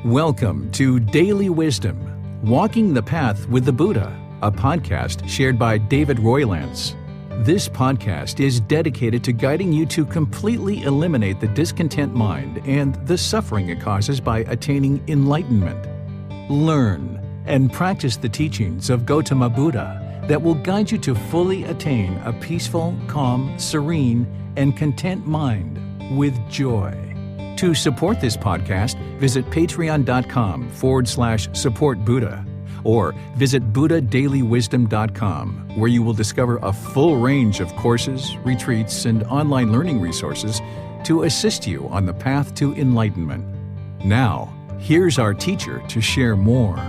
Welcome to Daily Wisdom, Walking the Path with the Buddha, a podcast shared by David Roylance. This podcast is dedicated to guiding you to completely eliminate the discontent mind and the suffering it causes by attaining enlightenment. Learn and practice the teachings of Gotama Buddha that will guide you to fully attain a peaceful, calm, serene, and content mind with joy. To support this podcast, visit patreon.com/support Buddha or visit buddhadailywisdom.com, where you will discover a full range of courses, retreats, and online learning resources to assist you on the path to enlightenment. Now, here's our teacher to share more.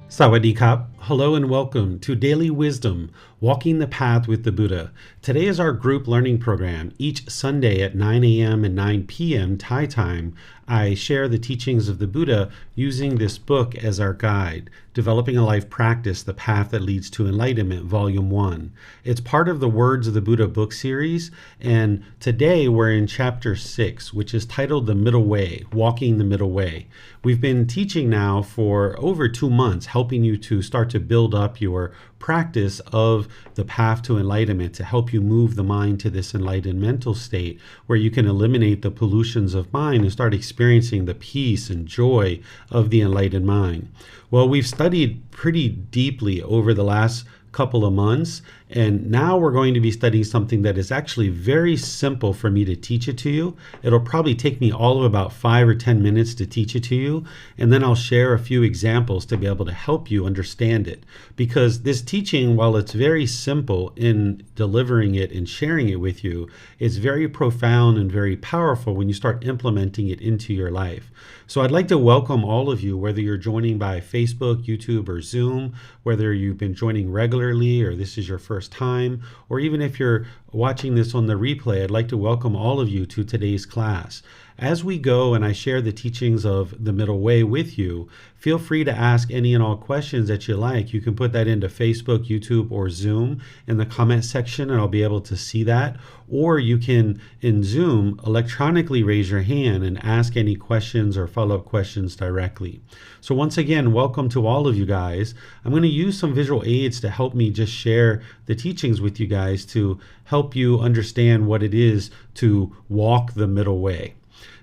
Sawadee-kap. Hello and welcome to Daily Wisdom, Walking the Path with the Buddha. Today is our group learning program. Each Sunday at 9 a.m. and 9 p.m. Thai time, I share the teachings of the Buddha using this book as our guide, Developing a Life Practice, The Path That Leads to Enlightenment, Volume 1. It's part of the Words of the Buddha book series, and today we're in Chapter 6, which is titled The Middle Way, Walking the Middle Way. We've been teaching now for over 2 months, helping you to start to build up your practice of the path to enlightenment to help you move the mind to this enlightened mental state where you can eliminate the pollutions of mind and start experiencing the peace and joy of the enlightened mind. Well, we've studied pretty deeply over the last couple of months, and now we're going to be studying something that is actually very simple for me to teach it to you. It'll probably take me all of about 5 or 10 minutes to teach it to you, and then I'll share a few examples to be able to help you understand it. Because this teaching, while it's very simple in delivering it and sharing it with you, it's very profound and very powerful when you start implementing it into your life. So I'd like to welcome all of you, whether you're joining by Facebook, YouTube, or Zoom, whether you've been joining regularly or this is your first time, or even if you're watching this on the replay, I'd like to welcome all of you to today's class. As we go and I share the teachings of the Middle Way with you, feel free to ask any and all questions that you like. You can put that into Facebook, YouTube, or Zoom in the comment section, and I'll be able to see that. Or you can, in Zoom, electronically raise your hand and ask any questions or follow-up questions directly. So once again, welcome to all of you guys. I'm going to use some visual aids to help me just share the teachings with you guys to help you understand what it is to walk the middle way.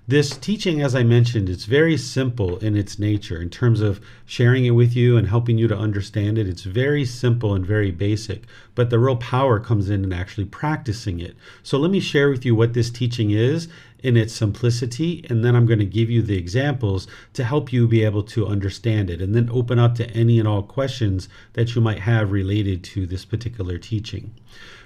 This teaching, as I mentioned, it's very simple in its nature in terms of sharing it with you and helping you to understand it. It's very simple and very basic, but the real power comes in actually practicing it. So let me share with you what this teaching is in its simplicity, and then I'm going to give you the examples to help you be able to understand it, and then open up to any and all questions that you might have related to this particular teaching.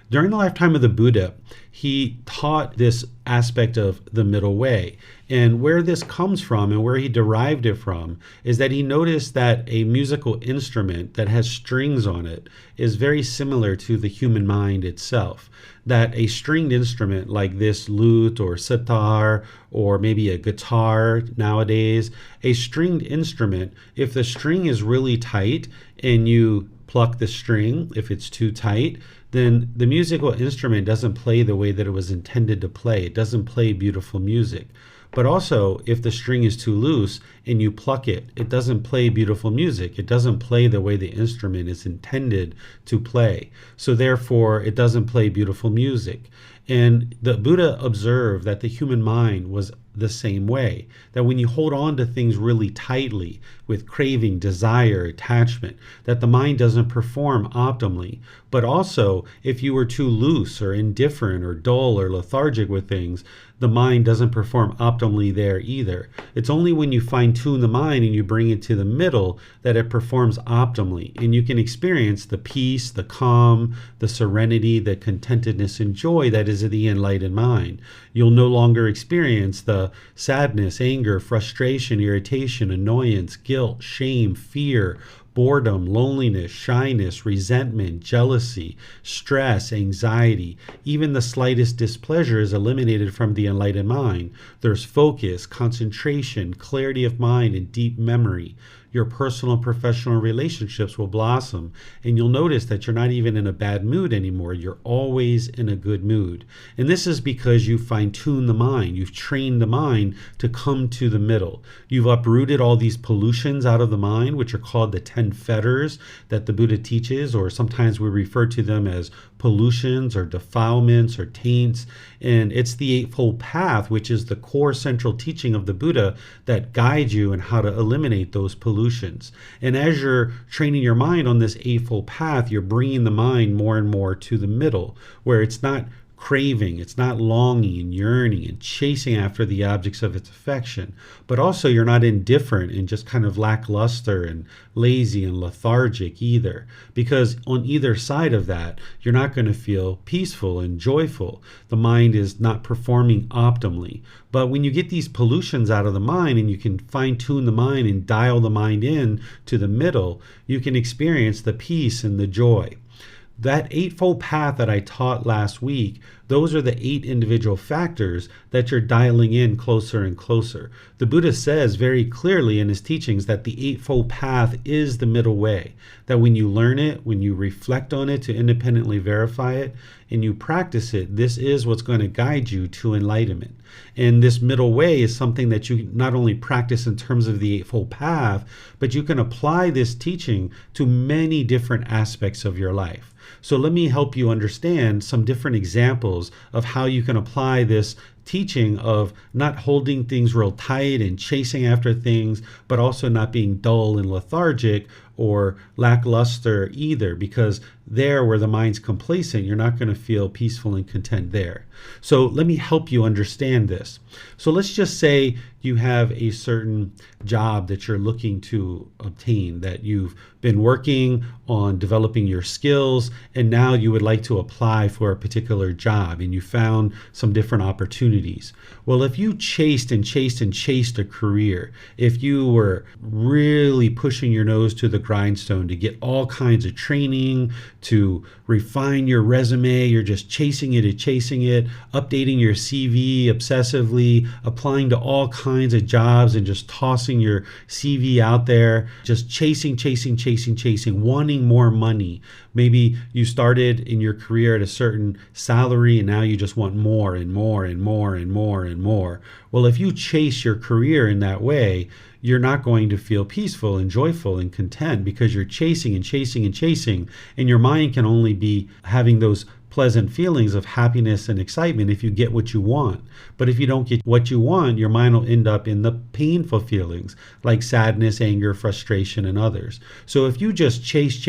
During the lifetime of the Buddha, he taught this aspect of the middle way. And where this comes from and where he derived it from is that he noticed that a musical instrument that has strings on it is very similar to the human mind itself. That a stringed instrument like this lute or sitar or maybe a guitar nowadays, a stringed instrument, if the string is really tight and you pluck the string, if it's too tight, then the musical instrument doesn't play the way that it was intended to play. It doesn't play beautiful music. But also, if the string is too loose and you pluck it, it doesn't play beautiful music. It doesn't play the way the instrument is intended to play. So therefore, it doesn't play beautiful music. And the Buddha observed that the human mind was the same way, that when you hold on to things really tightly with craving, desire, attachment, that the mind doesn't perform optimally. But also, if you were too loose or indifferent or dull or lethargic with things, the mind doesn't perform optimally there either. It's only when you fine-tune the mind and you bring it to the middle that it performs optimally, and you can experience the peace, the calm, the serenity, the contentedness and joy that is the enlightened mind. You'll no longer experience the sadness, anger, frustration, irritation, annoyance, guilt, shame, fear, boredom, loneliness, shyness, resentment, jealousy, stress, anxiety. Even the slightest displeasure is eliminated from the enlightened mind. There's focus, concentration, clarity of mind, and deep memory. your personal and professional relationships will blossom. And you'll notice that you're not even in a bad mood anymore. You're always in a good mood. And this is because you fine-tune the mind. You've trained the mind to come to the middle. You've uprooted all these pollutions out of the mind, which are called the 10 fetters that the Buddha teaches, or sometimes we refer to them as pollutions or defilements or taints. And it's the Eightfold Path, which is the core central teaching of the Buddha, that guides you in how to eliminate those pollutions. And as you're training your mind on this Eightfold Path, you're bringing the mind more and more to the middle, where it's not craving, it's not longing and yearning and chasing after the objects of its affection, but also you're not indifferent and just kind of lackluster and lazy and lethargic either, because on either side of that, you're not going to feel peaceful and joyful. The mind is not performing optimally. But when you get these pollutions out of the mind and you can fine-tune the mind and dial the mind in to the middle, you can experience the peace and the joy. That Eightfold Path that I taught last week, those are the 8 individual factors that you're dialing in closer and closer. The Buddha says very clearly in his teachings that the Eightfold Path is the middle way, that when you learn it, when you reflect on it to independently verify it, and you practice it, this is what's going to guide you to enlightenment. And this middle way is something that you not only practice in terms of the Eightfold Path, but you can apply this teaching to many different aspects of your life. So let me help you understand some different examples of how you can apply this teaching of not holding things real tight and chasing after things, but also not being dull and lethargic or lackluster either, because there where the mind's complacent, you're not going to feel peaceful and content there. So let me help you understand this. So let's just say you have a certain job that you're looking to obtain, that you've been working on developing your skills, and now you would like to apply for a particular job, and you found some different opportunities. Well, if you chased and chased and chased a career, if you were really pushing your nose to the grindstone to get all kinds of training, to refine your resume, you're just chasing it, updating your CV obsessively, applying to all kinds of jobs and just tossing your CV out there, just chasing, wanting more money. Maybe you started in your career at a certain salary and now you just want more and more and more and more and more. Well, if you chase your career in that way, you're not going to feel peaceful and joyful and content, because you're chasing and chasing and chasing, and your mind can only be having those pleasant feelings of happiness and excitement if you get what you want. But if you don't get what you want, your mind will end up in the painful feelings like sadness, anger, frustration, and others. So if you just chase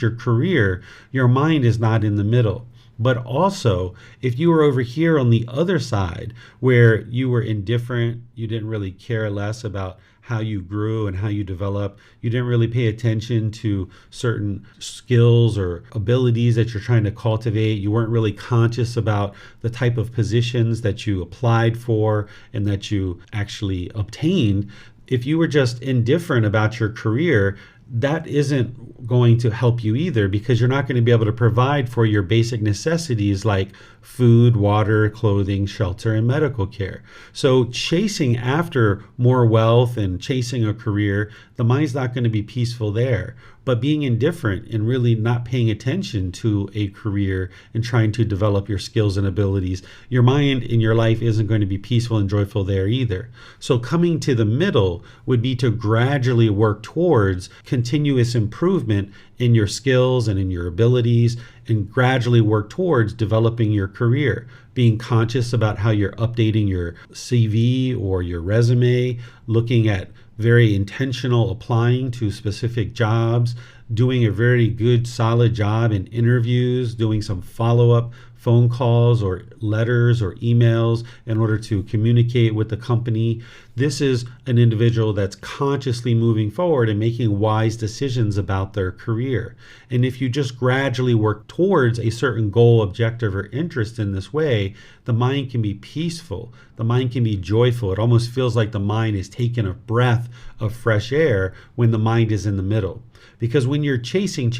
your career, your mind is not in the middle. But also, if you were over here on the other side where you were indifferent, you didn't really care less about how you grew and how you developed, you didn't really pay attention to certain skills or abilities that you're trying to cultivate, you weren't really conscious about the type of positions that you applied for and that you actually obtained, if you were just indifferent about your career, that isn't going to help you either, because you're not going to be able to provide for your basic necessities like food, water, clothing, shelter, and medical care. So chasing after more wealth and chasing a career, the mind's not going to be peaceful there. But being indifferent and really not paying attention to a career and trying to develop your skills and abilities, your mind in your life isn't going to be peaceful and joyful there either. So coming to the middle would be to gradually work towards continuous improvement in your skills and in your abilities, and gradually work towards developing your career, being conscious about how you're updating your CV or your resume, looking at very intentional applying to specific jobs, doing a very good solid job in interviews, doing some follow-up phone calls or letters or emails in order to communicate with the company. This is an individual that's consciously moving forward and making wise decisions about their career. And if you just gradually work towards a certain goal, objective, or interest in this way, the mind can be peaceful. The mind can be joyful. It almost feels like the mind is taking a breath of fresh air when the mind is in the middle. Because when you're chasing,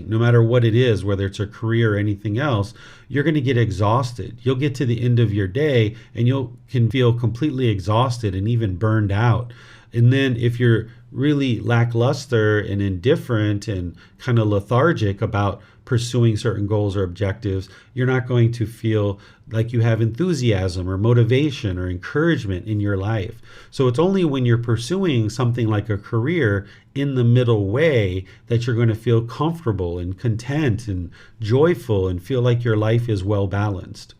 no matter what it is, whether it's a career or anything else, you're going to get exhausted. You'll get to the end of your day and you can feel completely exhausted and even burned out. And then if you're really lackluster and indifferent and kind of lethargic about pursuing certain goals or objectives, you're not going to feel like you have enthusiasm or motivation or encouragement in your life. So it's only when you're pursuing something like a career in the middle way that you're going to feel comfortable and content and joyful and feel like your life is well balanced.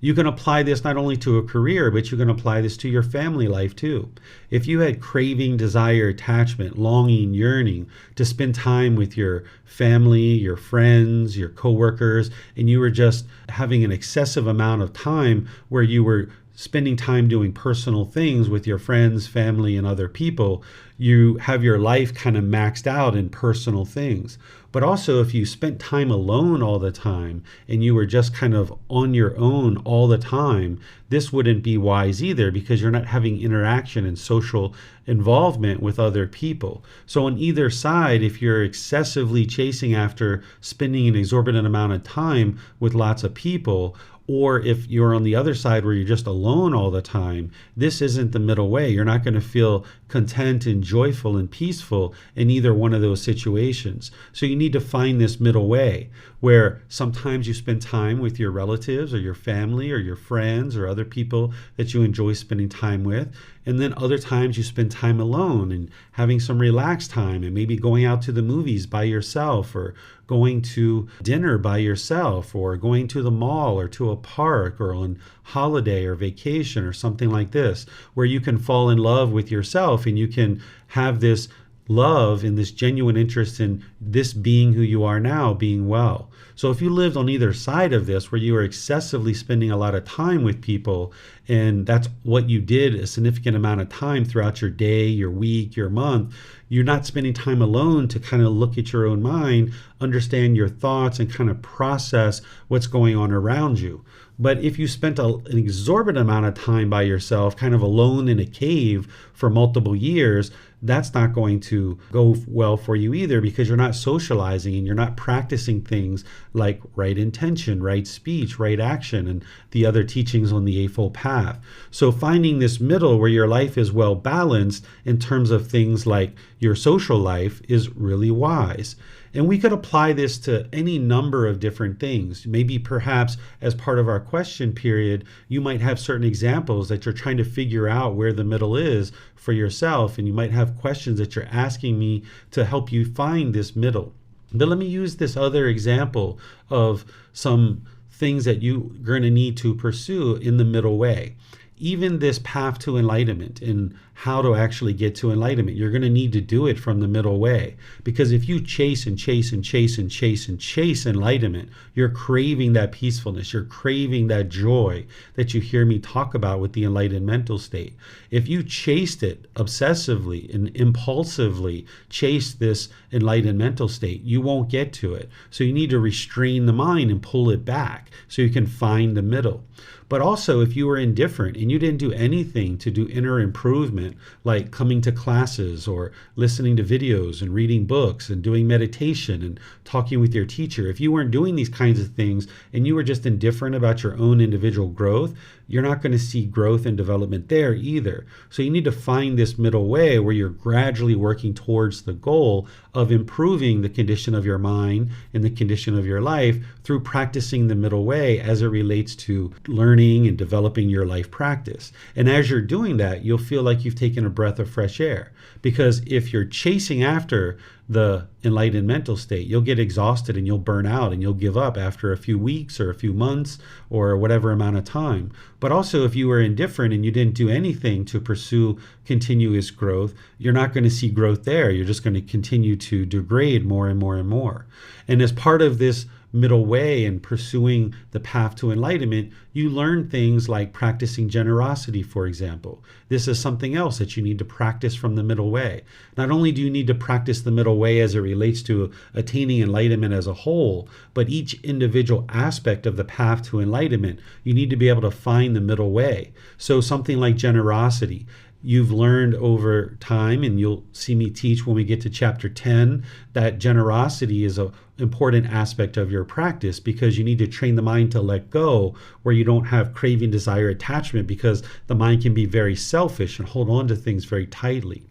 You can apply this not only to a career, but you can apply this to your family life too. If you had craving, desire, attachment, longing, yearning to spend time with your family, your friends, your coworkers, and you were just having an excessive amount of time where you were spending time doing personal things with your friends, family, and other people, you have your life kind of maxed out in personal things. But also, if you spent time alone all the time and you were just kind of on your own all the time, this wouldn't be wise either, because you're not having interaction and social involvement with other people. So on either side, if you're excessively chasing after spending an exorbitant amount of time with lots of people, or if you're on the other side where you're just alone all the time, this isn't the middle way. You're not going to feel content and joyful and peaceful in either one of those situations. So you need to find this middle way where sometimes you spend time with your relatives or your family or your friends or other people that you enjoy spending time with. And then other times you spend time alone and having some relaxed time and maybe going out to the movies by yourself, or going to dinner by yourself, or going to the mall or to a park, or on holiday or vacation or something like this, where you can fall in love with yourself and you can have this love and this genuine interest in this being who you are now, being well. So if you lived on either side of this, where you are excessively spending a lot of time with people, and that's what you did a significant amount of time throughout your day, your week, your month, you're not spending time alone to kind of look at your own mind, understand your thoughts, and kind of process what's going on around you. But if you spent an exorbitant amount of time by yourself, kind of alone in a cave for multiple years, that's not going to go well for you either, because you're not socializing and you're not practicing things like right intention, right speech, right action, and the other teachings on the Eightfold Path. So finding this middle where your life is well balanced in terms of things like your social life is really wise. And we could apply this to any number of different things. Maybe perhaps as part of our question period, you might have certain examples that you're trying to figure out where the middle is for yourself. And you might have questions that you're asking me to help you find this middle. But let me use this other example of some things that you're going to need to pursue in the middle way. Even this path to enlightenment and how to actually get to enlightenment, you're going to need to do it from the middle way. Because if you chase and chase and chase and chase and chase enlightenment, you're craving that peacefulness, you're craving that joy that you hear me talk about with the enlightened mental state. If you chased it obsessively and impulsively, chase this enlightened mental state, you won't get to it. So you need to restrain the mind and pull it back so you can find the middle. But also, if you were indifferent and you didn't do anything to do inner improvement, like coming to classes or listening to videos and reading books and doing meditation and talking with your teacher, if you weren't doing these kinds of things and you were just indifferent about your own individual growth, you're not going to see growth and development there either. So you need to find this middle way where you're gradually working towards the goal of improving the condition of your mind and the condition of your life through practicing the middle way as it relates to learning and developing your life practice. And as you're doing that, you'll feel like you've taken a breath of fresh air. Because if you're chasing after the enlightened mental state, you'll get exhausted and you'll burn out and you'll give up after a few weeks or a few months or whatever amount of time. But also, if you were indifferent and you didn't do anything to pursue continuous growth, you're not going to see growth there. You're just going to continue to degrade more and more and more. And as part of this middle way and pursuing the path to enlightenment, you learn things like practicing generosity, for example. This is something else that you need to practice from the middle way. Not only do you need to practice the middle way as it relates to attaining enlightenment as a whole, but each individual aspect of the path to enlightenment, you need to be able to find the middle way. So something like generosity. you've learned over time, and you'll see me teach when we get to chapter 10, that generosity is an important aspect of your practice, because you need to train the mind to let go, where you don't have craving, desire, attachment, because the mind can be very selfish and hold on to things very tightly.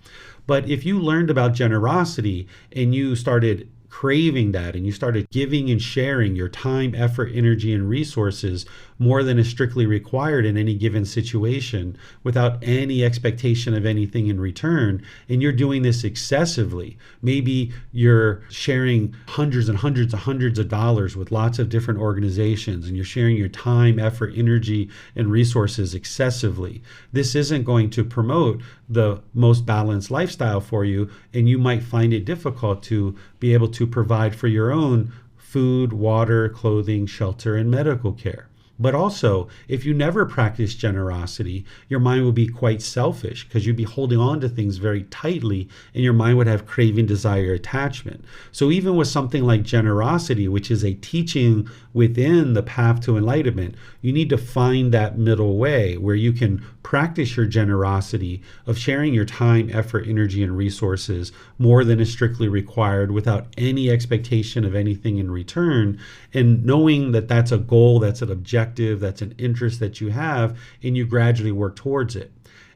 But if you learned about generosity and you started craving that, and you started giving and sharing your time, effort, energy, and resources more than is strictly required in any given situation, without any expectation of anything in return, and you're doing this excessively, maybe you're sharing hundreds and hundreds and hundreds of dollars with lots of different organizations, and you're sharing your time, effort, energy, and resources excessively, this isn't going to promote the most balanced lifestyle for you, and you might find it difficult to be able to provide for your own food, water, clothing, shelter, and medical care. But also, if you never practice generosity, your mind will be quite selfish, because you'd be holding on to things very tightly, and your mind would have craving, desire, attachment. So even with something like generosity, which is a teaching within the path to enlightenment, you need to find that middle way where you can practice your generosity of sharing your time, effort, energy, and resources more than is strictly required, without any expectation of anything in return, and knowing that that's a goal, that's an objective, that's an interest that you have, and you gradually work towards it.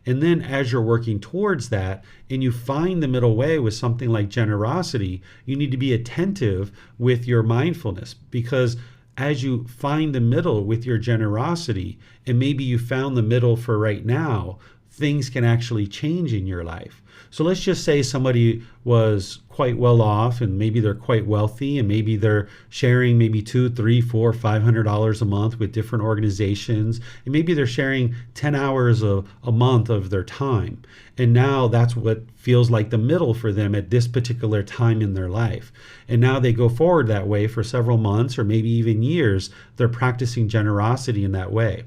And then as you're working towards that, and you find the middle way with something like generosity, you need to be attentive with your mindfulness, because as you find the middle with your generosity, and maybe you found the middle for right now, things can actually change in your life. So let's just say somebody was quite well off, and maybe they're quite wealthy, and maybe they're sharing maybe $200, $300, $400, $500 a month with different organizations, and maybe they're sharing 10 hours a month of their time. And now that's what feels like the middle for them at this particular time in their life. And now they go forward that way for several months, or maybe even years. They're practicing generosity in that way.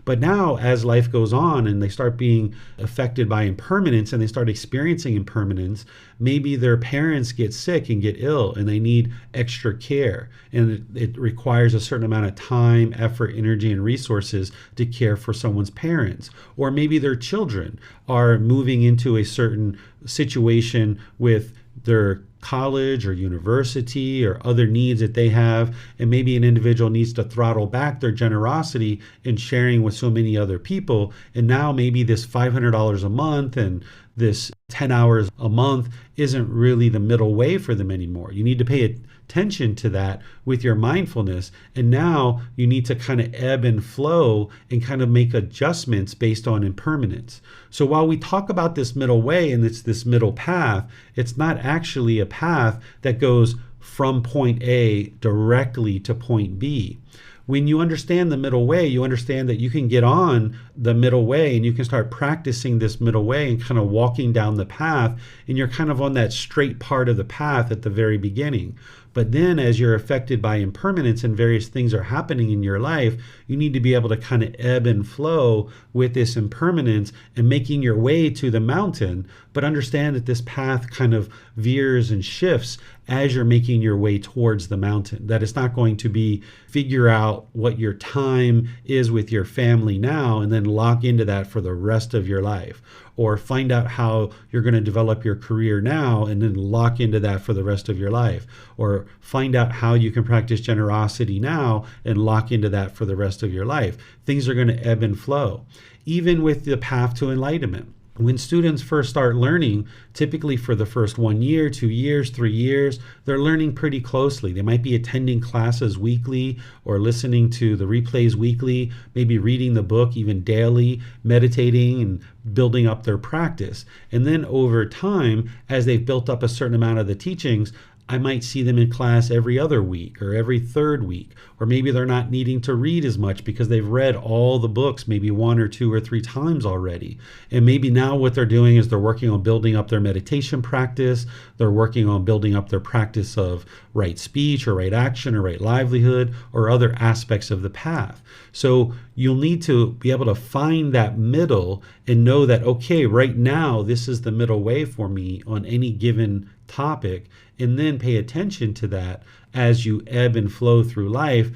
But now, as life goes on and they start being affected by impermanence, and they start experiencing impermanence, maybe their parents get sick and get ill, and they need extra care. And it requires a certain amount of time, effort, energy, and resources to care for someone's parents. Or maybe their children are moving into a certain situation with their college or university or other needs that they have, and maybe an individual needs to throttle back their generosity in sharing with so many other people, and now maybe this $500 a month and this 10 hours a month isn't really the middle way for them anymore. You need to pay attention to that with your mindfulness, and now you need to kind of ebb and flow and kind of make adjustments based on impermanence. So while we talk about this middle way and it's this middle path, it's not actually a path that goes from point A directly to point B. When you understand the middle way, you understand that you can get on the middle way, and you can start practicing this middle way and kind of walking down the path, and you're kind of on that straight part of the path at the very beginning. But then as you're affected by impermanence and various things are happening in your life, you need to be able to kind of ebb and flow with this impermanence and making your way to the mountain, but understand that this path kind of veers and shifts as you're making your way towards the mountain. That it's not going to be figure out what your time is with your family now and then lock into that for the rest of your life, or find out how you're going to develop your career now and then lock into that for the rest of your life, or find out how you can practice generosity now and lock into that for the rest of your life. Things are going to ebb and flow. Even with the path to enlightenment, when students first start learning, typically for the first 1 year, 2 years, 3 years, they're learning pretty closely. They might be attending classes weekly or listening to the replays weekly, maybe reading the book even daily, meditating and building up their practice. And then over time, as they've built up a certain amount of the teachings, I might see them in class every other week or every third week, or maybe they're not needing to read as much because they've read all the books maybe 1 or 2 or 3 times already. And maybe now what they're doing is they're working on building up their meditation practice. They're working on building up their practice of right speech or right action or right livelihood or other aspects of the path. So you'll need to be able to find that middle and know that, okay, right now this is the middle way for me on any given topic, and then pay attention to that as you ebb and flow through life,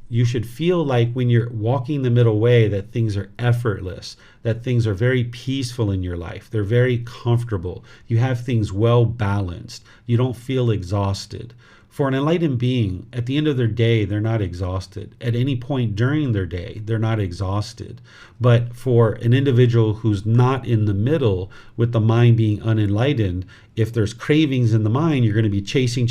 you should feel like when you're walking the middle way that things are effortless, that things are very peaceful in your life. They're very comfortable. You have things well balanced. You don't feel exhausted. For an enlightened being, at the end of their day, they're not exhausted. At any point during their day, they're not exhausted. But for an individual who's not in the middle, with the mind being unenlightened, if there's cravings in the mind, you're going to be chasing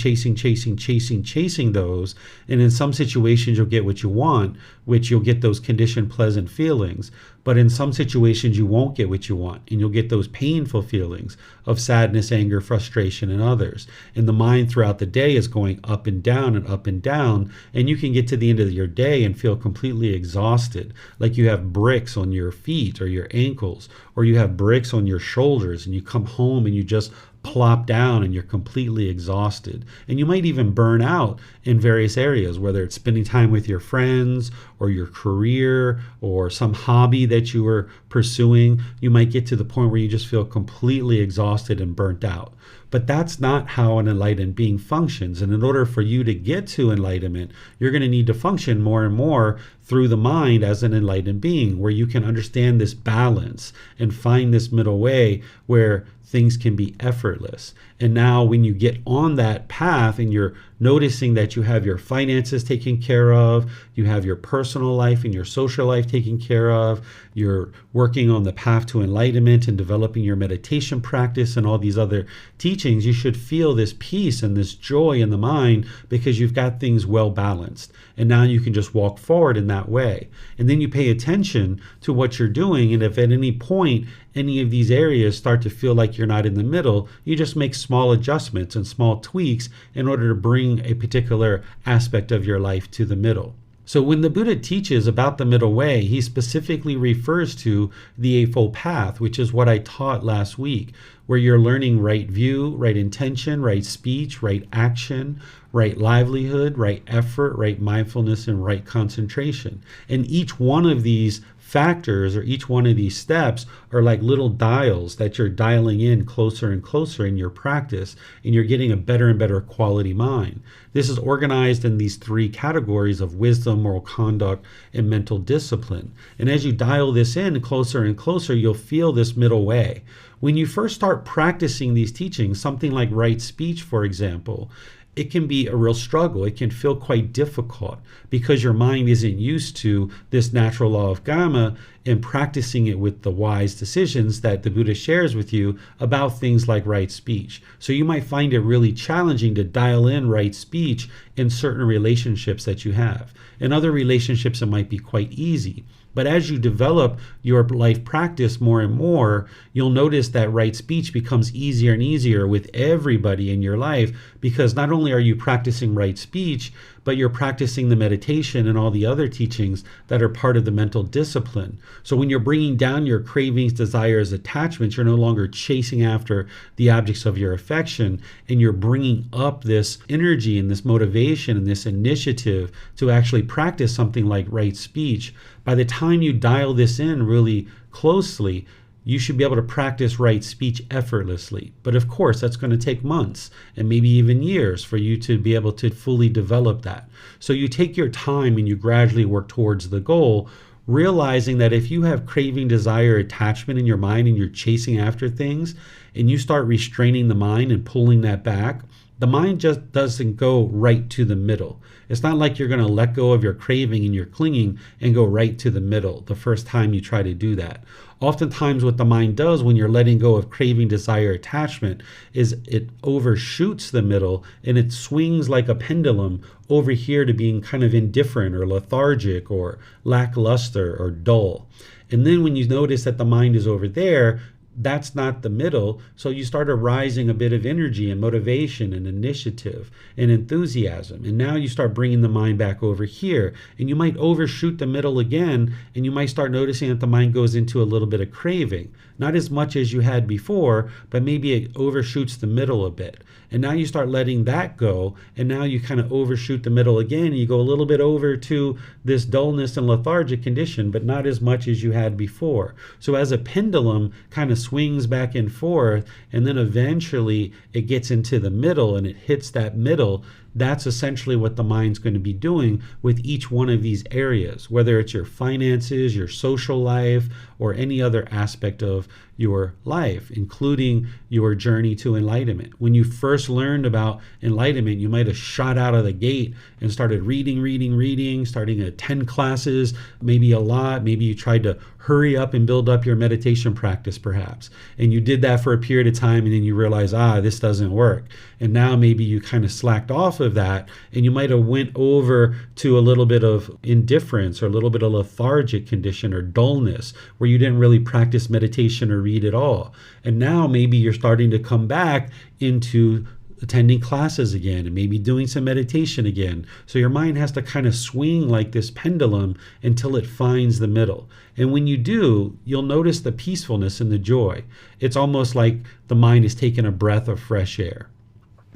those. And in some situations, you'll get what you want, which you'll get those conditioned pleasant feelings. But in some situations, you won't get what you want, and you'll get those painful feelings of sadness, anger, frustration, and others. And the mind throughout the day is going up and down and up and down, and you can get to the end of your day and feel completely exhausted, like you have bricks on your feet or your ankles, or you have bricks on your shoulders, and you come home and you just plop down and you're completely exhausted. And you might even burn out in various areas, whether it's spending time with your friends or your career or some hobby that you were pursuing. You might get to the point where you just feel completely exhausted and burnt out. But that's not how an enlightened being functions. And in order for you to get to enlightenment, you're going to need to function more and more through the mind as an enlightened being, where you can understand this balance and find this middle way where things can be effortless. And now when you get on that path and you're noticing that you have your finances taken care of, you have your personal life and your social life taken care of, you're working on the path to enlightenment and developing your meditation practice and all these other teachings, you should feel this peace and this joy in the mind because you've got things well balanced. And now you can just walk forward in that way. And then you pay attention to what you're doing. And if at any point any of these areas start to feel like you're not in the middle, you just make small adjustments and small tweaks in order to bring a particular aspect of your life to the middle. So when the Buddha teaches about the middle way, he specifically refers to the Eightfold Path, which is what I taught last week, where you're learning right view, right intention, right speech, right action, right livelihood, right effort, right mindfulness, and right concentration. And each one of these factors or each one of these steps are like little dials that you're dialing in closer and closer in your practice, and you're getting a better and better quality mind. This is organized in these three categories of wisdom, moral conduct, and mental discipline. And as you dial this in closer and closer, you'll feel this middle way. When you first start practicing these teachings, something like right speech, for example, it can be a real struggle. It can feel quite difficult because your mind isn't used to this natural law of karma and practicing it with the wise decisions that the Buddha shares with you about things like right speech. So you might find it really challenging to dial in right speech in certain relationships that you have. In other relationships, it might be quite easy. But as you develop your life practice more and more, you'll notice that right speech becomes easier and easier with everybody in your life, because not only are you practicing right speech, but you're practicing the meditation and all the other teachings that are part of the mental discipline. So when you're bringing down your cravings, desires, attachments, you're no longer chasing after the objects of your affection, and you're bringing up this energy and this motivation and this initiative to actually practice something like right speech. By the time you dial this in really closely, you should be able to practice right speech effortlessly. But of course, that's going to take months and maybe even years for you to be able to fully develop that. So you take your time and you gradually work towards the goal, realizing that if you have craving, desire, attachment in your mind and you're chasing after things, and you start restraining the mind and pulling that back, the mind just doesn't go right to the middle. It's not like you're going to let go of your craving and your clinging and go right to the middle the first time you try to do that. Oftentimes what the mind does when you're letting go of craving, desire, attachment is it overshoots the middle and it swings like a pendulum over here to being kind of indifferent or lethargic or lackluster or dull. And then when you notice that the mind is over there, that's not the middle. So you start arising a bit of energy and motivation and initiative and enthusiasm. And now you start bringing the mind back over here. And you might overshoot the middle again. And you might start noticing that the mind goes into a little bit of craving. Not as much as you had before, but maybe it overshoots the middle a bit. And now you start letting that go. And now you kind of overshoot the middle again. And you go a little bit over to this dullness and lethargic condition, but not as much as you had before. So as a pendulum kind of swings back and forth, and then eventually it gets into the middle and it hits that middle, that's essentially what the mind's going to be doing with each one of these areas, whether it's your finances, your social life, or any other aspect of your life, including your journey to enlightenment. When you first learned about enlightenment, you might have shot out of the gate and started reading, starting at 10 classes, maybe a lot. Maybe you tried to hurry up and build up your meditation practice perhaps. And you did that for a period of time and then you realize, this doesn't work. And now maybe you kind of slacked off of that and you might have went over to a little bit of indifference or a little bit of lethargic condition or dullness where you didn't really practice meditation or read at all. And now maybe you're starting to come back into attending classes again and maybe doing some meditation again. So your mind has to kind of swing like this pendulum until it finds the middle. And when you do, you'll notice the peacefulness and the joy. It's almost like the mind is taking a breath of fresh air.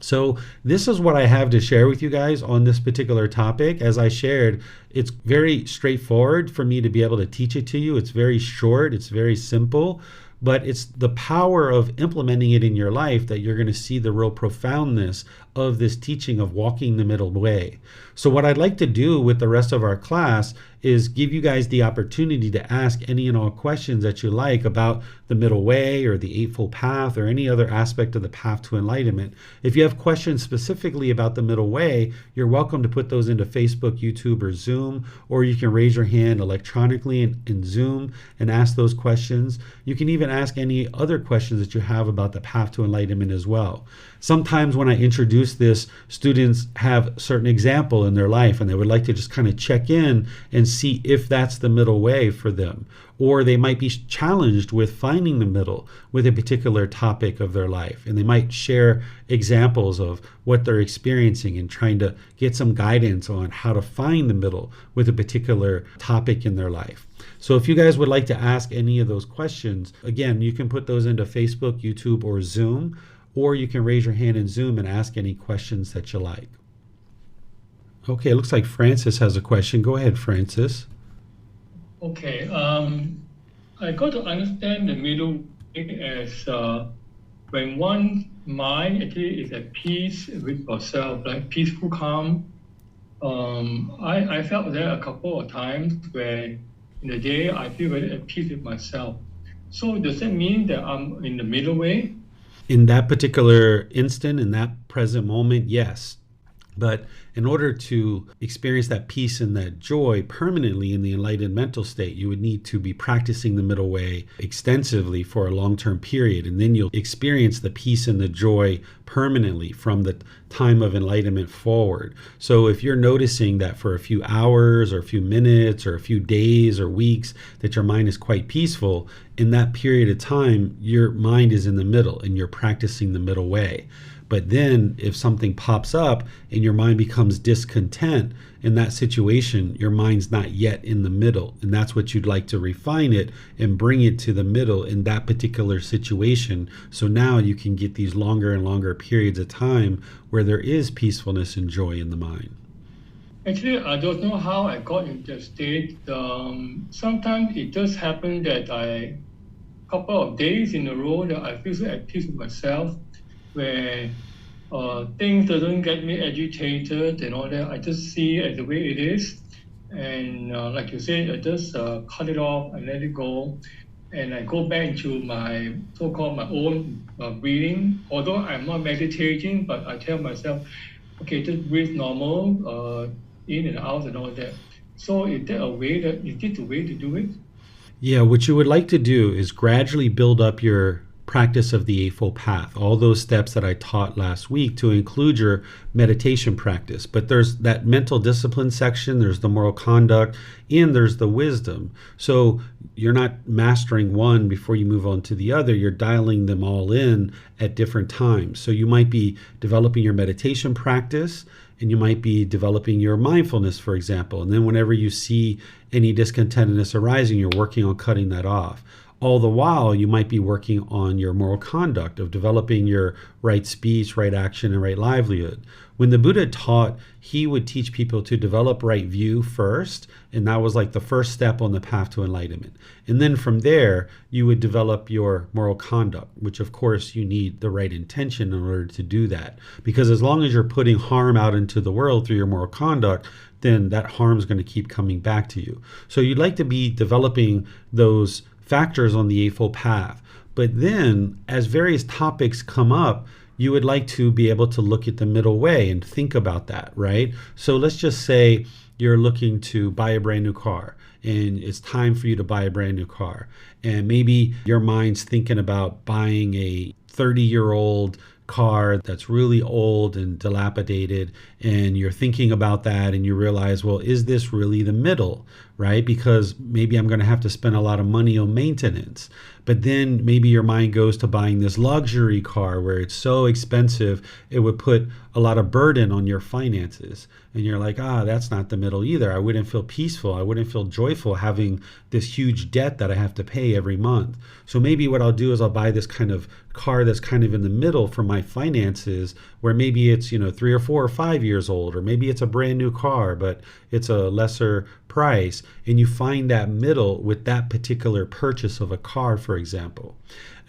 So this is what I have to share with you guys on this particular topic. As I shared, it's very straightforward for me to be able to teach it to you. It's very short, it's very simple, but it's the power of implementing it in your life that you're going to see the real profoundness of this teaching of walking the middle way. So what I'd like to do with the rest of our class is give you guys the opportunity to ask any and all questions that you like about the middle way or the Eightfold Path or any other aspect of the path to enlightenment. If you have questions specifically about the middle way, you're welcome to put those into Facebook, YouTube, or Zoom, or you can raise your hand electronically in Zoom and ask those questions. You can even ask any other questions that you have about the path to enlightenment as well. Sometimes when I introduce this, students have a certain example in their life and they would like to just kind of check in and see if that's the middle way for them. Or they might be challenged with finding the middle with a particular topic of their life. And they might share examples of what they're experiencing and trying to get some guidance on how to find the middle with a particular topic in their life. So if you guys would like to ask any of those questions, again, you can put those into Facebook, YouTube, or Zoom, or you can raise your hand in Zoom and ask any questions that you like. Okay, it looks like Francis has a question. Go ahead, Francis. Okay, I got to understand the middle way as when one mind actually is at peace with yourself, like peaceful, calm. I felt there a couple of times where in the day I feel very at peace with myself. So does that mean that I'm in the middle way? In that particular instant, in that present moment, yes. But in order to experience that peace and that joy permanently in the enlightened mental state, you would need to be practicing the middle way extensively for a long-term period. And then you'll experience the peace and the joy permanently from the time of enlightenment forward. So if you're noticing that for a few hours or a few minutes or a few days or weeks that your mind is quite peaceful, in that period of time, your mind is in the middle and you're practicing the middle way. But then if something pops up and your mind becomes discontent in that situation, your mind's not yet in the middle. And that's what you'd like to refine it and bring it to the middle in that particular situation. So now you can get these longer and longer periods of time where there is peacefulness and joy in the mind. Actually, I don't know how I got into that state. Sometimes it just happened that a couple of days in a row that I feel so at peace with myself, where things doesn't get me agitated and all that. I just see it the way it is. And like you said, I just cut it off and let it go. And I go back to my so-called my own breathing. Although I'm not meditating, but I tell myself, okay, just breathe normal, in and out and all that. So is that a way that, is this the way to do it? Yeah, what you would like to do is gradually build up your practice of the Eightfold Path, all those steps that I taught last week to include your meditation practice. But there's that mental discipline section, there's the moral conduct, and there's the wisdom. So you're not mastering one before you move on to the other, you're dialing them all in at different times. So you might be developing your meditation practice, and you might be developing your mindfulness, for example. And then whenever you see any discontentedness arising, you're working on cutting that off. All the while, you might be working on your moral conduct of developing your right speech, right action, and right livelihood. when the Buddha taught, he would teach people to develop right view first, and that was like the first step on the path to enlightenment. And then from there, you would develop your moral conduct, which of course you need the right intention in order to do that. Because as long as you're putting harm out into the world through your moral conduct, then that harm is going to keep coming back to you. So you'd like to be developing those factors on the Eightfold Path. But then as various topics come up, you would like to be able to look at the middle way and think about that, right? So let's just say you're looking to buy a brand new car, and it's time for you to buy a brand new car. And maybe your mind's thinking about buying a 30-year-old car that's really old and dilapidated, and you're thinking about that and you realize, well, is this really the middle, right? Because maybe I'm going to have to spend a lot of money on maintenance. But then maybe your mind goes to buying this luxury car where it's so expensive it would put a lot of burden on your finances, and you're like, that's not the middle either. I wouldn't feel peaceful, I wouldn't feel joyful having this huge debt that I have to pay every month. So maybe what I'll do is I'll buy this kind of car that's kind of in the middle for my finances, where maybe it's 3 or 4 or 5 years old, or maybe it's a brand new car but it's a lesser price, and you find that middle with that particular purchase of a car, for example.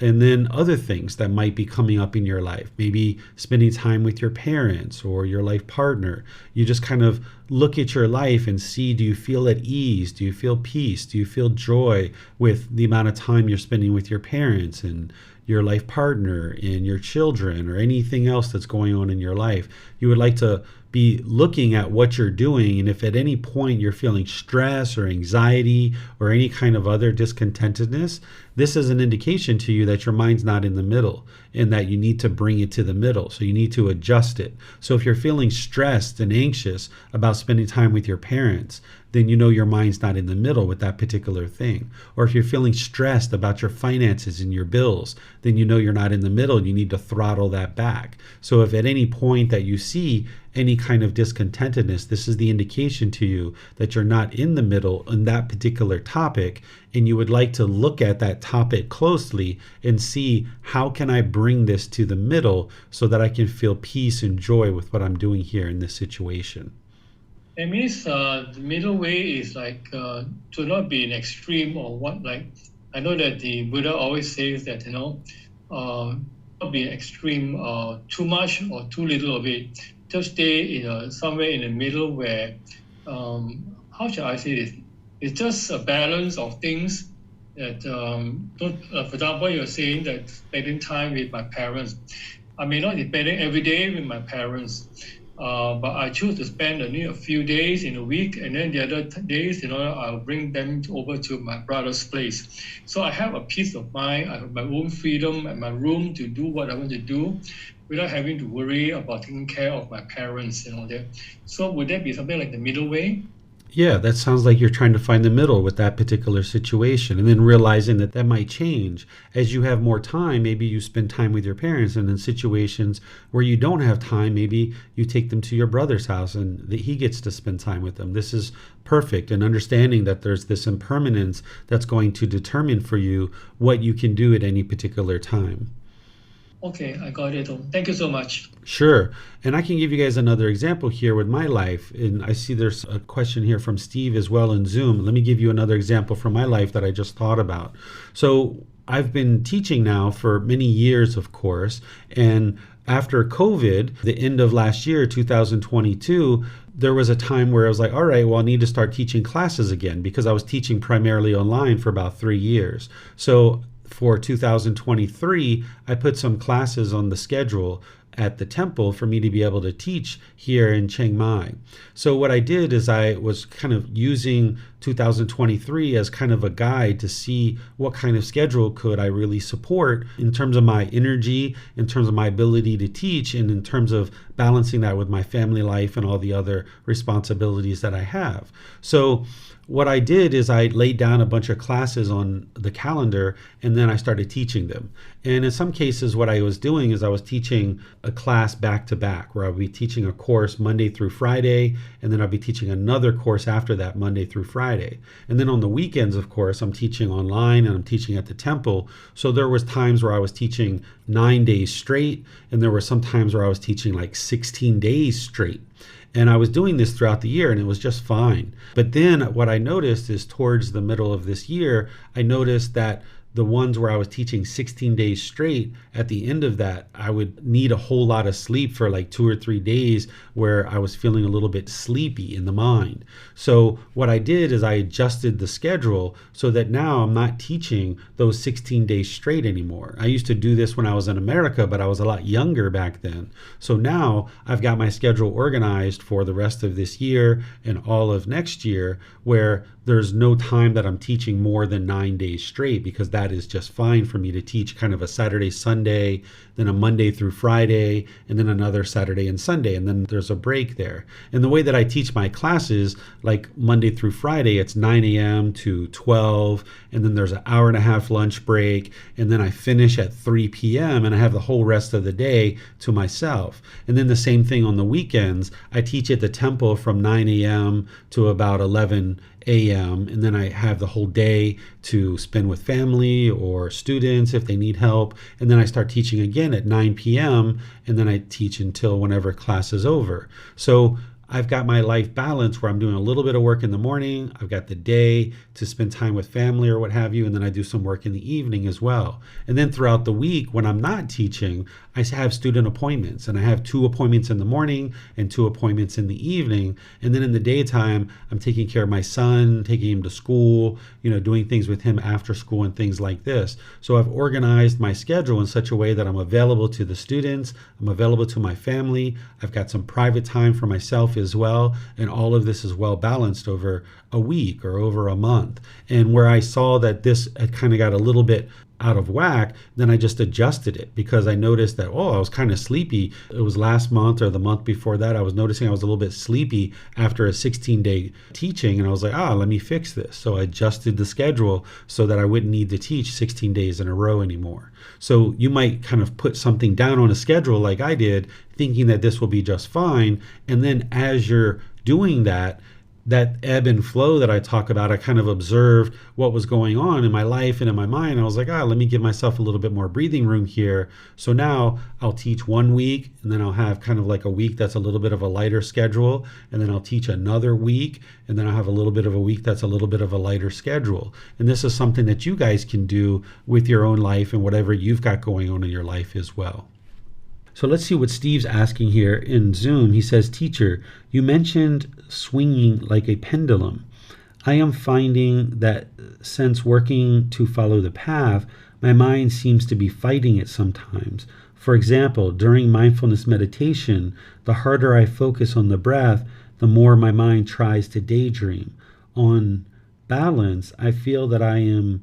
And then other things that might be coming up in your life, maybe spending time with your parents or your life partner. You just kind of look at your life and see, do you feel at ease? Do you feel peace? Do you feel joy with the amount of time you're spending with your parents and your life partner and your children, or anything else that's going on in your life? You would like to be looking at what you're doing, and if at any point you're feeling stress or anxiety or any kind of other discontentedness, this is an indication to you that your mind's not in the middle and that you need to bring it to the middle. So you need to adjust it. So if you're feeling stressed and anxious about spending time with your parents, then you know your mind's not in the middle with that particular thing. Or if you're feeling stressed about your finances and your bills, then you know you're not in the middle. You need to throttle that back. So if at any point that you see any kind of discontentedness, this is the indication to you that you're not in the middle in that particular topic, and you would like to look at that topic closely and see, how can I bring this to the middle so that I can feel peace and joy with what I'm doing here in this situation. It means the middle way is like to not be an extreme or what. Like, I know that the Buddha always says that not be extreme, too much or too little of it. Just stay somewhere in the middle where, how shall I say this? It's just a balance of things that for example, you're saying that spending time with my parents. I may not be spending every day with my parents. But I choose to spend only a few days in a week, and then the other days, I'll bring them over to my brother's place. So I have a peace of mind. I have my own freedom and my room to do what I want to do without having to worry about taking care of my parents and all that. So would that be something like the middle way? Yeah, that sounds like you're trying to find the middle with that particular situation, and then realizing that that might change. As you have more time, maybe you spend time with your parents, and in situations where you don't have time, maybe you take them to your brother's house and he gets to spend time with them. This is perfect, and understanding that there's this impermanence that's going to determine for you what you can do at any particular time. Okay, I got it. Thank you so much. Sure. And I can give you guys another example here with my life. And I see there's a question here from Steve as well in Zoom. Let me give you another example from my life that I just thought about. So I've been teaching now for many years, of course. And after COVID, the end of last year, 2022, there was a time where I was like, all right, well, I need to start teaching classes again, because I was teaching primarily online for about 3 years. So for 2023, I put some classes on the schedule at the temple for me to be able to teach here in Chiang Mai. So what I did is I was kind of using 2023 as kind of a guide to see what kind of schedule could I really support in terms of my energy, in terms of my ability to teach, and in terms of balancing that with my family life and all the other responsibilities that I have. So what I did is I laid down a bunch of classes on the calendar, and then I started teaching them. And in some cases, what I was doing is I was teaching a class back to back, where I'll be teaching a course Monday through Friday, and then I'll be teaching another course after that Monday through Friday. And then on the weekends, of course, I'm teaching online and I'm teaching at the temple. So there was times where I was teaching 9 days straight, and there were some times where I was teaching like 16 days straight. And I was doing this throughout the year, and it was just fine. But then what I noticed is towards the middle of this year, I noticed that the ones where I was teaching 16 days straight, at the end of that, I would need a whole lot of sleep for like 2 or 3 days where I was feeling a little bit sleepy in the mind. So what I did is I adjusted the schedule so that now I'm not teaching those 16 days straight anymore. I used to do this when I was in America, but I was a lot younger back then. So now I've got my schedule organized for the rest of this year and all of next year, where there's no time that I'm teaching more than 9 days straight, because that is just fine for me to teach kind of a Saturday, Sunday, then a Monday through Friday, and then another Saturday and Sunday, and then there's a break there. And the way that I teach my classes, like Monday through Friday, it's 9 a.m. to 12, and then there's an hour and a half lunch break, and then I finish at 3 p.m. and I have the whole rest of the day to myself. And then the same thing on the weekends. I teach at the temple from 9 a.m. to about 11 a.m. and then I have the whole day to spend with family or students if they need help, and then I start teaching again at 9 p.m. and then I teach until whenever class is over. So I've got my life balance where I'm doing a little bit of work in the morning, I've got the day to spend time with family or what have you, and then I do some work in the evening as well. And then throughout the week, when I'm not teaching, I have student appointments, and I have 2 appointments in the morning and 2 appointments in the evening. And then in the daytime, I'm taking care of my son, taking him to school, doing things with him after school and things like this. So I've organized my schedule in such a way that I'm available to the students, I'm available to my family, I've got some private time for myself as well, and all of this is well balanced over a week or over a month. And where I saw that this had kind of got a little bit out of whack, then I just adjusted it, because I noticed that, I was kind of sleepy. It was last month or the month before that, I was noticing I was a little bit sleepy after a 16-day teaching, and I was like, let me fix this. So I adjusted the schedule so that I wouldn't need to teach 16 days in a row anymore. So you might kind of put something down on a schedule like I did, thinking that this will be just fine, and then as you're doing that ebb and flow that I talk about, I kind of observed what was going on in my life and in my mind. I was like, let me give myself a little bit more breathing room here. So now I'll teach 1 week, and then I'll have kind of like a week that's a little bit of a lighter schedule, and then I'll teach another week, and then I'll have a little bit of a week that's a little bit of a lighter schedule. And this is something that you guys can do with your own life and whatever you've got going on in your life as well. So let's see what Steve's asking here in Zoom. He says, "Teacher, you mentioned swinging like a pendulum. I am finding that since working to follow the path, my mind seems to be fighting it sometimes. For example, during mindfulness meditation, the harder I focus on the breath, the more my mind tries to daydream. On balance, I feel that I am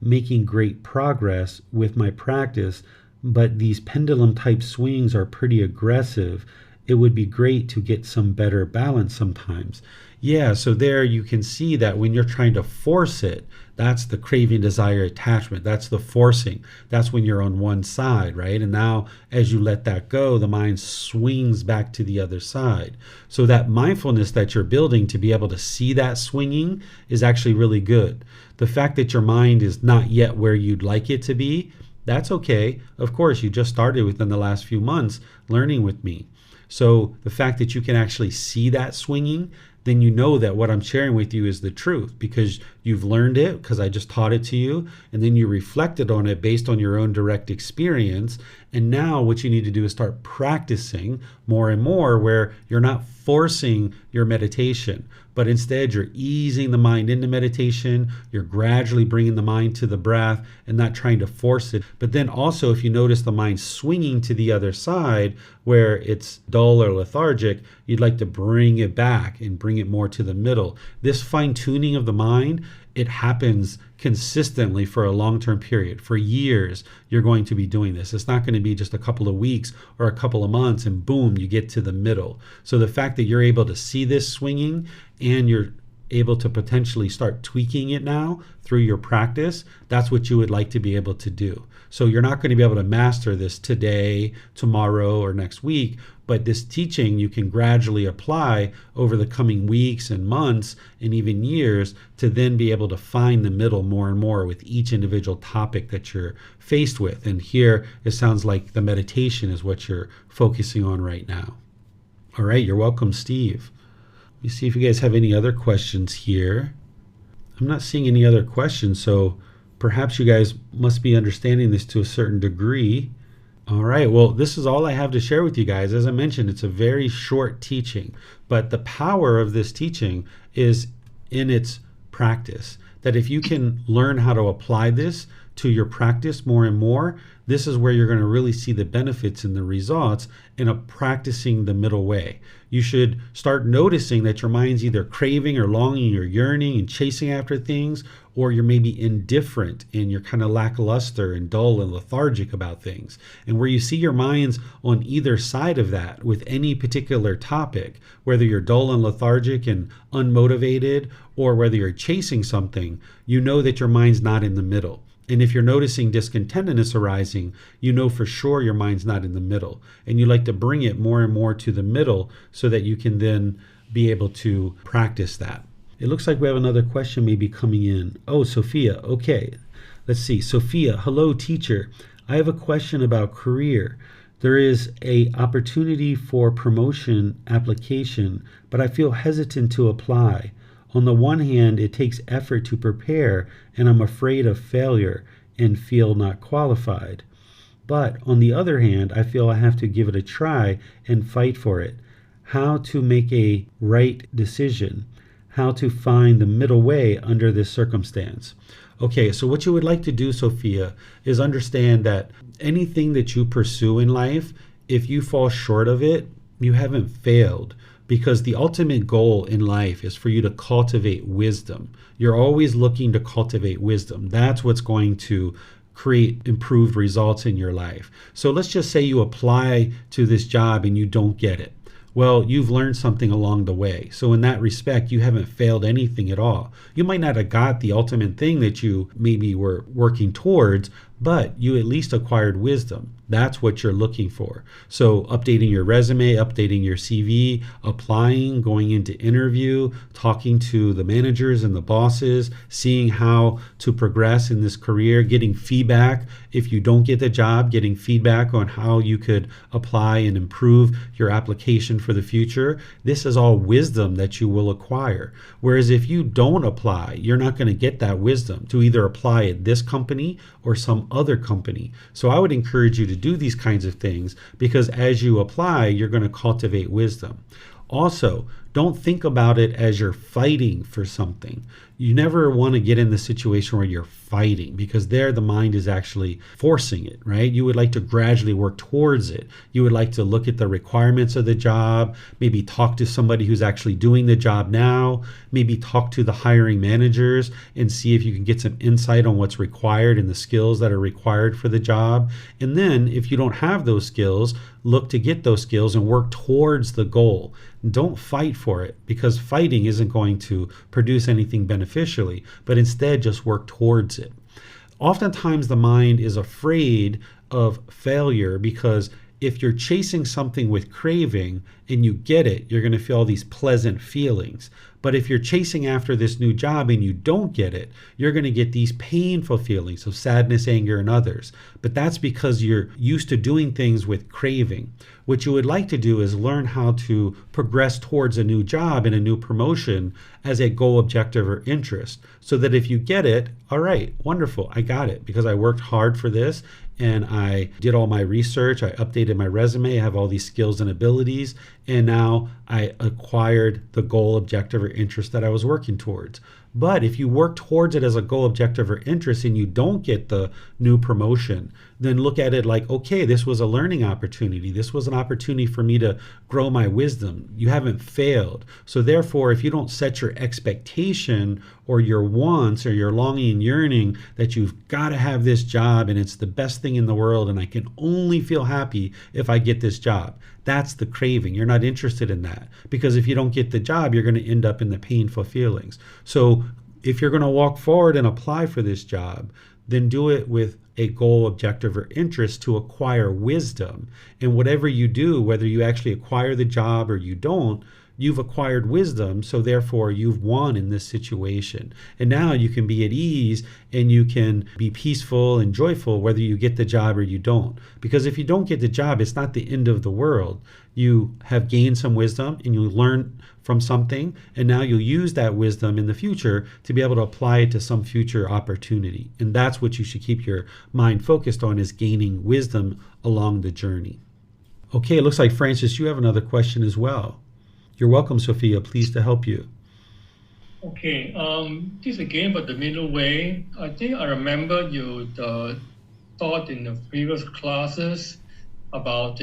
making great progress with my practice, but these pendulum type swings are pretty aggressive. It would be great to get some better balance sometimes." Yeah, so there you can see that when you're trying to force it, that's the craving, desire, attachment. That's the forcing. That's when you're on one side, right? And now as you let that go, the mind swings back to the other side. So that mindfulness that you're building to be able to see that swinging is actually really good. The fact that your mind is not yet where you'd like it to be, that's okay. Of course, you just started within the last few months learning with me. So the fact that you can actually see that swinging, then you know that what I'm sharing with you is the truth, because you've learned it, because I just taught it to you, and then you reflected on it based on your own direct experience. And now what you need to do is start practicing more and more, where you're not forcing your meditation, but instead you're easing the mind into meditation. You're gradually bringing the mind to the breath and not trying to force it. But then also, if you notice the mind swinging to the other side where it's dull or lethargic, you'd like to bring it back and bring it more to the middle. This fine-tuning of the mind, it happens consistently for a long-term period. For years, you're going to be doing this. It's not going to be just a couple of weeks or a couple of months and boom, you get to the middle. So the fact that you're able to see this swinging and you're able to potentially start tweaking it now through your practice, that's what you would like to be able to do. So you're not going to be able to master this today, tomorrow, or next week, but this teaching you can gradually apply over the coming weeks and months and even years to then be able to find the middle more and more with each individual topic that you're faced with. And here it sounds like the meditation is what you're focusing on right now. All right, you're welcome, Steve. Let me see if you guys have any other questions here. I'm not seeing any other questions, so perhaps you guys must be understanding this to a certain degree. All right, well, this is all I have to share with you guys. As I mentioned, it's a very short teaching, but the power of this teaching is in its practice. That if you can learn how to apply this to your practice more and more, this is where you're going to really see the benefits and the results in practicing the middle way. You should start noticing that your mind's either craving or longing or yearning and chasing after things, or you're maybe indifferent and you're kind of lackluster and dull and lethargic about things. And where you see your mind's on either side of that with any particular topic, whether you're dull and lethargic and unmotivated, or whether you're chasing something, you know that your mind's not in the middle. And if you're noticing discontentedness arising, you know for sure your mind's not in the middle. And you like to bring it more and more to the middle so that you can then be able to practice that. It looks like we have another question maybe coming in. Oh, Sophia. Okay. Let's see. Sophia, hello, teacher. I have a question about career. There is an opportunity for promotion application, but I feel hesitant to apply. On the one hand, it takes effort to prepare, and I'm afraid of failure and feel not qualified. But on the other hand, I feel I have to give it a try and fight for it. How to make a right decision? How to find the middle way under this circumstance? Okay, so what you would like to do, Sophia, is understand that anything that you pursue in life, if you fall short of it, you haven't failed. Because the ultimate goal in life is for you to cultivate wisdom. You're always looking to cultivate wisdom. That's what's going to create improved results in your life. So let's just say you apply to this job and you don't get it. Well, you've learned something along the way. So in that respect, you haven't failed anything at all. You might not have got the ultimate thing that you maybe were working towards, but you at least acquired wisdom. That's what you're looking for. So updating your resume, updating your CV, applying, going into interview, talking to the managers and the bosses, seeing how to progress in this career, getting feedback. If you don't get the job, getting feedback on how you could apply and improve your application for the future. This is all wisdom that you will acquire. Whereas if you don't apply, you're not going to get that wisdom to either apply at this company or some other company. So I would encourage you to do these kinds of things, because as you apply, you're going to cultivate wisdom. Also, don't think about it as you're fighting for something. You never want to get in the situation where you're fighting, because there the mind is actually forcing it, right? You would like to gradually work towards it. You would like to look at the requirements of the job, maybe talk to somebody who's actually doing the job now, maybe talk to the hiring managers and see if you can get some insight on what's required and the skills that are required for the job. And then if you don't have those skills, look to get those skills and work towards the goal. Don't fight for it, because fighting isn't going to produce anything beneficially, but instead just work towards it. Oftentimes the mind is afraid of failure, because if you're chasing something with craving and you get it, you're going to feel all these pleasant feelings. But if you're chasing after this new job and you don't get it, you're going to get these painful feelings of sadness, anger, and others. But that's because you're used to doing things with craving. What you would like to do is learn how to progress towards a new job and a new promotion as a goal, objective, or interest. So that if you get it, all right, wonderful, I got it because I worked hard for this and I did all my research, I updated my resume, I have all these skills and abilities, and now I acquired the goal, objective, or interest that I was working towards. But if you work towards it as a goal, objective, or interest and you don't get the new promotion, then look at it like, okay, this was a learning opportunity. This was an opportunity for me to grow my wisdom. You haven't failed. So therefore, if you don't set your expectation or your wants or your longing and yearning that you've got to have this job and it's the best thing in the world and I can only feel happy if I get this job, that's the craving. You're not interested in that, because if you don't get the job, you're going to end up in the painful feelings. So if you're going to walk forward and apply for this job, then do it with a goal, objective, or interest to acquire wisdom. And whatever you do, whether you actually acquire the job or you don't, you've acquired wisdom, so therefore you've won in this situation. And now you can be at ease and you can be peaceful and joyful whether you get the job or you don't. Because if you don't get the job, it's not the end of the world. You have gained some wisdom and you learn from something, and now you'll use that wisdom in the future to be able to apply it to some future opportunity. And that's what you should keep your mind focused on, is gaining wisdom along the journey. Okay, it looks like Francis, you have another question as well. You're welcome, Sophia. Pleased to help you. Okay, this again about the middle way. I think I remember you taught in the previous classes about,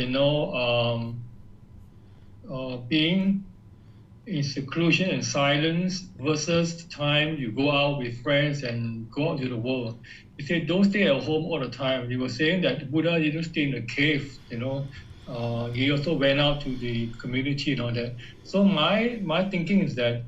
being in seclusion and silence versus the time you go out with friends and go out to the world. You said don't stay at home all the time. You were saying that Buddha didn't stay in the cave, he also went out to the community and all that. So my thinking is that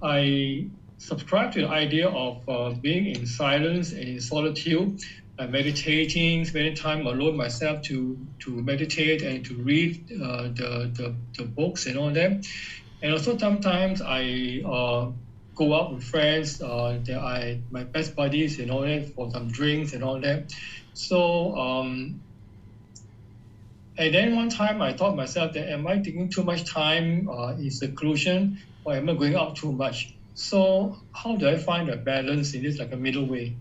I subscribe to the idea of being in silence and in solitude, meditating, spending time alone myself to meditate and to read the books and all that. And also sometimes I go out with friends, my best buddies and all that, for some drinks and all that. So and then one time I thought myself that, am I taking too much time in seclusion, or am I going out too much? So how do I find a balance in this, like a middle way?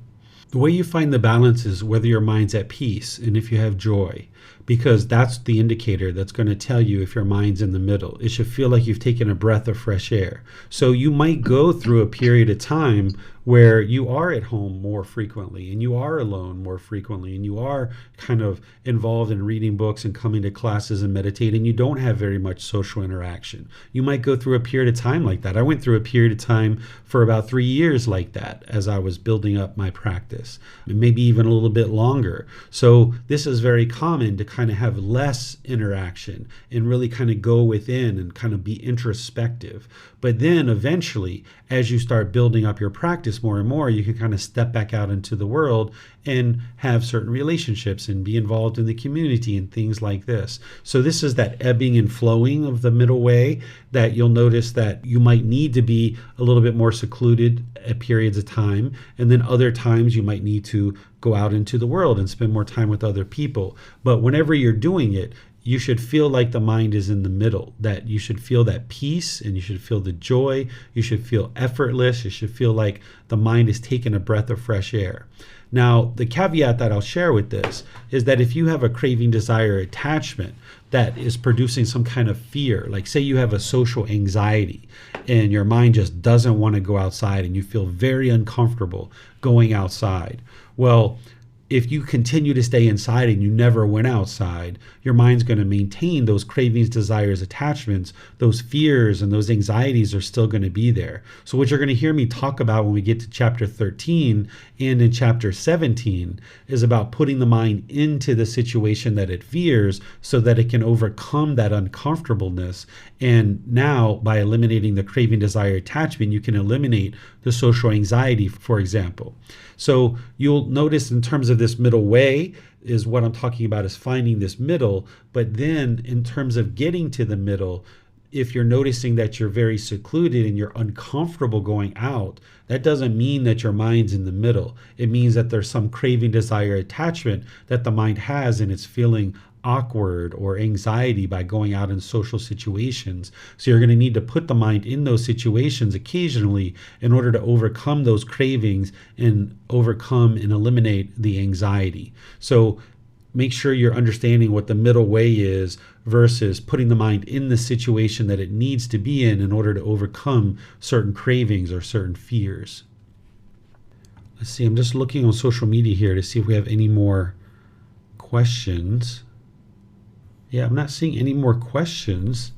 The way you find the balance is whether your mind's at peace and if you have joy, because that's the indicator that's going to tell you if your mind's in the middle. It should feel like you've taken a breath of fresh air. So you might go through a period of time where you are at home more frequently and you are alone more frequently and you are kind of involved in reading books and coming to classes and meditating. You don't have very much social interaction. You might go through a period of time like that. I went through a period of time for about 3 years like that as I was building up my practice, maybe even a little bit longer. So this is very common to kind of have less interaction and really kind of go within and kind of be introspective. But then eventually, as you start building up your practice more and more, you can kind of step back out into the world and have certain relationships and be involved in the community and things like this. So this is that ebbing and flowing of the middle way, that you'll notice that you might need to be a little bit more secluded at periods of time, and then other times you might need to go out into the world and spend more time with other people. But whenever you're doing it, you should feel like the mind is in the middle, that you should feel that peace and you should feel the joy. You should feel effortless. You should feel like the mind is taking a breath of fresh air. Now, the caveat that I'll share with this is that if you have a craving, desire, attachment that is producing some kind of fear, like say you have a social anxiety and your mind just doesn't want to go outside and you feel very uncomfortable going outside. Well, if you continue to stay inside and you never went outside, your mind's going to maintain those cravings, desires, attachments. Those fears and those anxieties are still going to be there. So what you're going to hear me talk about when we get to chapter 13 and in chapter 17 is about putting the mind into the situation that it fears so that it can overcome that uncomfortableness. And now by eliminating the craving, desire, attachment, you can eliminate the social anxiety, for example. So you'll notice in terms of this middle way is what I'm talking about, is finding this middle. But then in terms of getting to the middle, if you're noticing that you're very secluded and you're uncomfortable going out, that doesn't mean that your mind's in the middle. It means that there's some craving, desire, attachment that the mind has and it's feeling awkward or anxiety by going out in social situations. So you're going to need to put the mind in those situations occasionally in order to overcome those cravings and overcome and eliminate the anxiety. So make sure you're understanding what the middle way is versus putting the mind in the situation that it needs to be in order to overcome certain cravings or certain fears. Let's see, I'm just looking on social media here to see if we have any more questions. Yeah, I'm not seeing any more questions.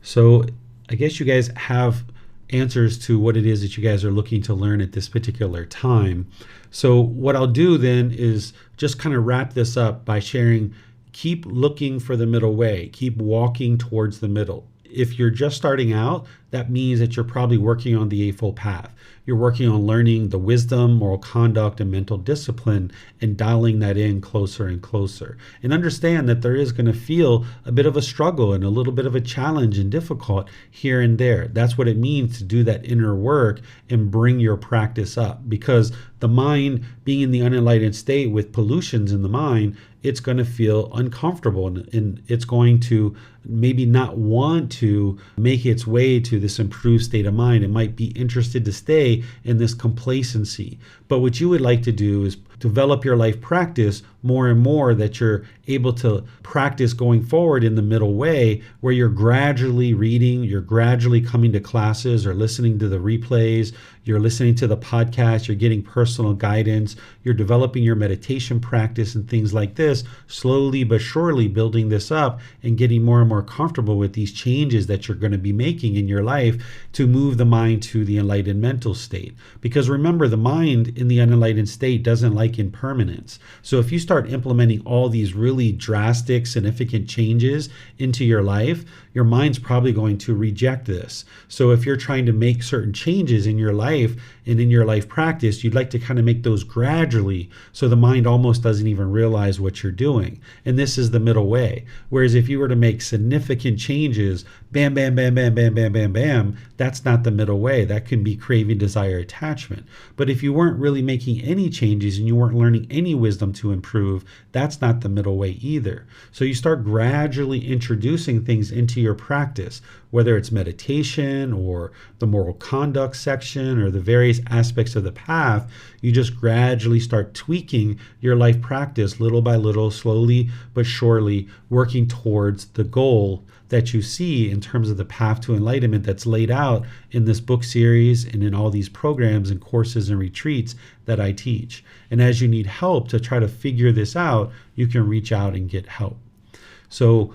So I guess you guys have answers to what it is that you guys are looking to learn at this particular time. So what I'll do then is just kind of wrap this up by sharing, keep looking for the middle way, keep walking towards the middle. If you're just starting out, that means that you're probably working on the Eightfold Path. You're working on learning the wisdom, moral conduct, and mental discipline and dialing that in closer and closer. And understand that there is going to feel a bit of a struggle and a little bit of a challenge and difficult here and there. That's what it means to do that inner work and bring your practice up, because the mind being in the unenlightened state with pollutions in the mind, it's going to feel uncomfortable and it's going to maybe not want to make its way to this improved state of mind. It might be interested to stay in this complacency. But what you would like to do is develop your life practice more and more, that you're able to practice going forward in the middle way, where you're gradually reading, you're gradually coming to classes or listening to the replays, you're listening to the podcast, you're getting personal guidance, you're developing your meditation practice and things like this, slowly but surely building this up and getting more and more comfortable with these changes that you're going to be making in your life to move the mind to the enlightened mental state. Because remember, the mind in the unenlightened state doesn't like impermanence. So if you start implementing all these really drastic, significant changes into your life, your mind's probably going to reject this. So if you're trying to make certain changes in your life and in your life practice, you'd like to kind of make those gradually so the mind almost doesn't even realize what you're doing. And this is the middle way. Whereas if you were to make significant changes, bam, bam, bam, bam, bam, bam, bam, bam, that's not the middle way. That can be craving, desire, attachment. But if you weren't really making any changes and you weren't learning any wisdom to improve, that's not the middle way either. So you start gradually introducing things into your practice, whether it's meditation or the moral conduct section or the various aspects of the path. You just gradually start tweaking your life practice little by little, slowly but surely, working towards the goal that you see in terms of the path to enlightenment that's laid out in this book series and in all these programs and courses and retreats that I teach. And as you need help to try to figure this out, you can reach out and get help. So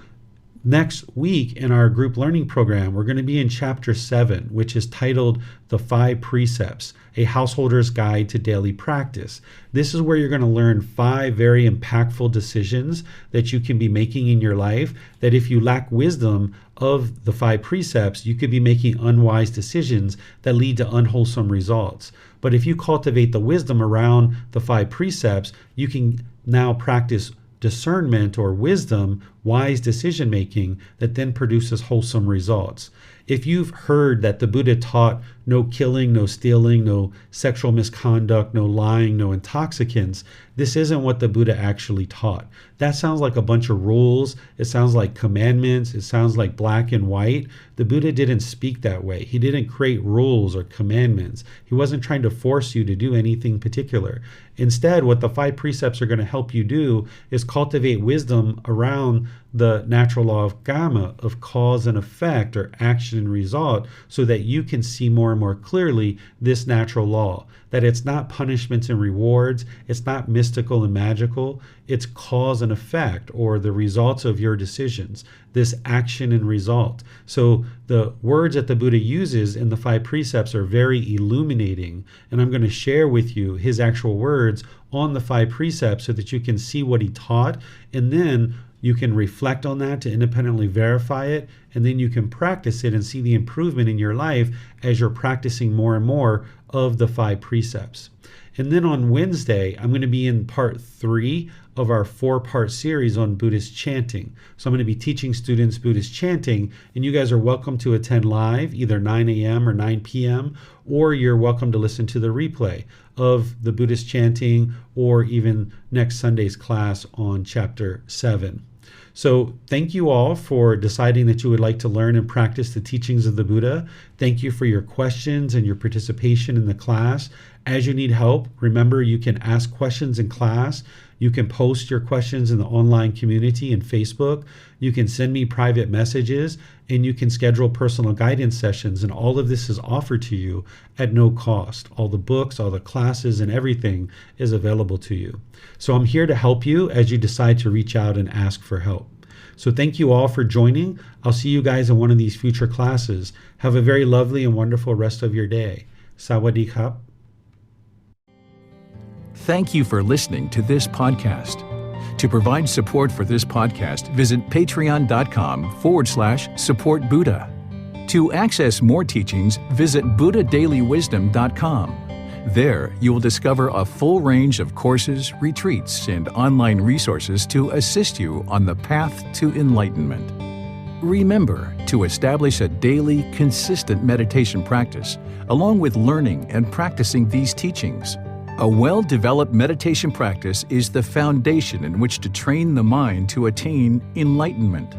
next week in our group learning program, we're going to be in chapter 7, which is titled The 5 Precepts, a Householder's Guide to Daily Practice. This is where you're going to learn 5 very impactful decisions that you can be making in your life, that if you lack wisdom of the 5 precepts, you could be making unwise decisions that lead to unwholesome results. But if you cultivate the wisdom around the 5 precepts, you can now practice discernment or wisdom, wise decision making that then produces wholesome results. If you've heard that the Buddha taught no killing, no stealing, no sexual misconduct, no lying, no intoxicants, this isn't what the Buddha actually taught. That sounds like a bunch of rules. It sounds like commandments. It sounds like black and white. The Buddha didn't speak that way. He didn't create rules or commandments. He wasn't trying to force you to do anything particular. Instead, what the 5 precepts are going to help you do is cultivate wisdom around the natural law of karma, of cause and effect, or action and result, so that you can see more and more clearly this natural law, that it's not punishments and rewards, it's not mystical and magical, it's cause and effect, or the results of your decisions, this action and result. So the words that the Buddha uses in the 5 precepts are very illuminating, and I'm going to share with you his actual words on the 5 precepts so that you can see what he taught, and then you can reflect on that to independently verify it, and then you can practice it and see the improvement in your life as you're practicing more and more of the 5 precepts. And then on Wednesday, I'm going to be in part 3 of our 4-part series on Buddhist chanting. So I'm going to be teaching students Buddhist chanting, and you guys are welcome to attend live, either 9 a.m. or 9 p.m., or you're welcome to listen to the replay of the Buddhist chanting, or even next Sunday's class on chapter 7. So thank you all for deciding that you would like to learn and practice the teachings of the Buddha. Thank you for your questions and your participation in the class. As you need help, remember you can ask questions in class. You can post your questions in the online community in Facebook. You can send me private messages, and you can schedule personal guidance sessions. And all of this is offered to you at no cost. All the books, all the classes, and everything is available to you. So I'm here to help you as you decide to reach out and ask for help. So thank you all for joining. I'll see you guys in one of these future classes. Have a very lovely and wonderful rest of your day. Sawadee krap. Thank you for listening to this podcast. To provide support for this podcast, visit patreon.com/support Buddha. To access more teachings, visit buddhadailywisdom.com. There, you will discover a full range of courses, retreats, and online resources to assist you on the path to enlightenment. Remember to establish a daily, consistent meditation practice, along with learning and practicing these teachings. A well-developed meditation practice is the foundation in which to train the mind to attain enlightenment.